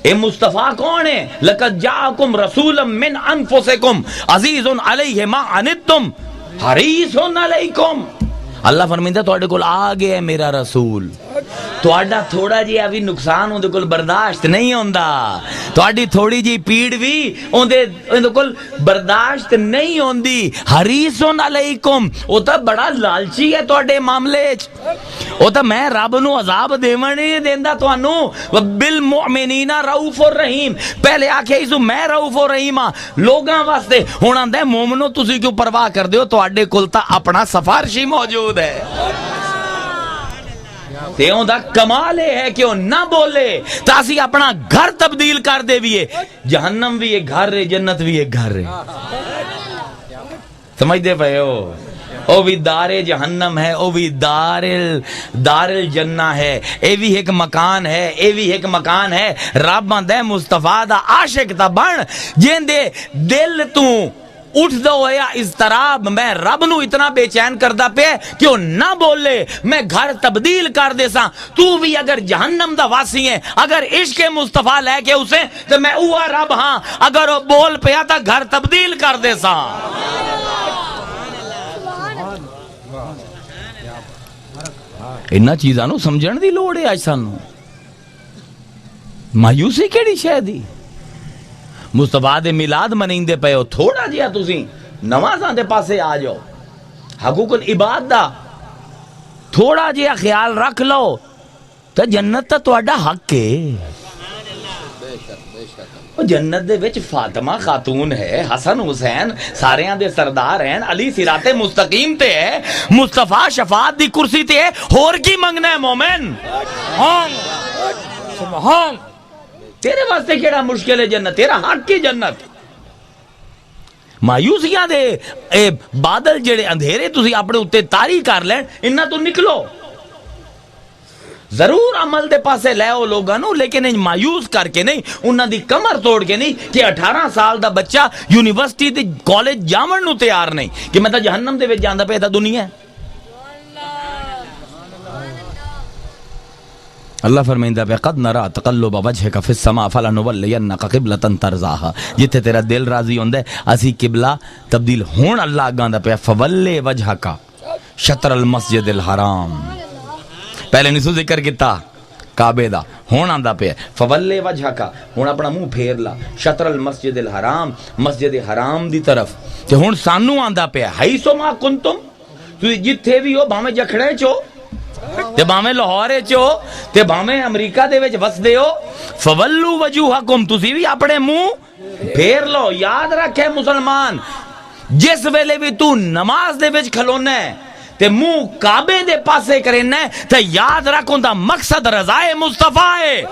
اے مصطفیٰ کون ہے؟ لَقَدْ جَاءَكُمْ رَسُولًا مِّنْ أَنفُسِكُمْ عَزِيزٌ عَلَيْهِ مَا عَنِتُّمْ حَرِيصٌ عَلَيْكُمْ۔ اللہ فرمائندا تواڈے کول آ گیا ہے میرا رسول، تواڈا تھوڑا جہا بھی نقصان اون دے کول برداشت نہیں ہوندا، تواڈی تھوڑی جی پیڑ بھی اون دے کول برداشت نہیں ہوندی۔ حریص علیکم، او تا بڑا لالچی ہے تواڈے معاملے وچ، او تا میں رب نو عذاب دیون نہیں دیندا تانوں۔ بالمؤمنین رؤوف الرحیم، پہلے آکھیا اس میں رؤوف الرحیم ہاں لوگاں واسطے، ہن آندا ہے مومنو تسی کیوں پرواہ کردے ہو، تواڈے کول تا اپنا سفارشی موجود ہے۔ تے اون دا کمال ہے کہ وہ نہ بولے تاسی اپنا گھر تبدیل کر دے بھی ہے، جہنم بھی ایک گھر ہے، جنت بھی ایک گھر ہے، سمجھ دے پئے ہو؟ او بھی دار جہنم ہے، او بھی دار الجنہ ہے، اے بھی ایک مکان ہے، اے بھی ایک مکان ہے۔ رب آندا مصطفیٰ دا عاشق تا بن، جین دے دل تو اٹھ دو ہویا اضطراب، میں رب نو اتنا بے چین کردہ پہ کہ وہ نہ بولے، میں گھر تبدیل کر دے سا۔ تو بھی اگر جہنم دا واسی ہے، اگر عشق مصطفیٰ لے کے اسے تو میں اوہ رب ہاں، اگر وہ بول پیا تا گھر تبدیل کر دے سا۔ انہا چیزاں نو سمجھن دی لوڑ ہے آج سانو، مایوسی کیڑی شے دی؟ مصطفیٰ دے میلاد منیندے پے ہو، تھوڑا جیا تسی نمازاں دے پاسے آ جاؤ، حقوق العباد دا تھوڑا جیا خیال رکھ لو تو جنت تا تواڈا حق ہے۔ جنت دے وچ فاطمہ خاتون ہے، حسن حسین ساریاں دے سردار ہیں، علی صراط مستقیم تے ہے، مصطفیٰ شفاعت دی کرسی تے ہے، ہور کی منگنا ہے مومن؟ سبحان، تیرے واسطے کیڑا مشکل ہے جنت، تیرا حق کی جنت۔ مایوسیاں دے اے بادل جڑے اندھیرے تسی اپنے اتے تاری کر لین، انہاں تو نکلو، ضرور عمل دے پاسے لے او لوگاں نو، لیکن مایوس کر کے نہیں، انہاں دی کمر توڑ کے نہیں کہ 18 سال دا بچہ یونیورسٹی تے کالج جاون نو تیار نہیں کہ میں تا جہنم دے وچ جاندا پیا، تا دنیا ہے۔ اللہ فرمائندہ پہ قد نرا تقلب وجہک فی السماء فلنولینک قبلۃ ترضاھا، جتھے تیرا دل راضی ہوندا ہے اسی قبلہ تبدیل ہون اللہ آگاندہ پہ فولی وجہک شطر المسجد الحرام، پہلے نہیں سو ذکر کیتا کعبے دا، ہون آندا پہ فولی وجہک، ہون اپنا منہ پھیر لا شطر المسجد الحرام، مسجد حرام دی طرف، تے ہون سانو آندا پہ حیث ما کنتم، تو جتھے بھی ہو، بھاویں جکھڑے چو تے بھاویں لاہور چو تے بھاویں امریکہ دے وچ وسدے ہو، فولو وجوہکم، تسی بھی اپنے منہ پھیر لو۔ یاد رکھے مسلمان، جس ویلے بھی تو نماز دے وچ کھلونا ہے تے منہ کعبے دے پاسے کرنا ہے تے یاد رکھ اوندا مقصد رضائے مصطفیٰ ہے۔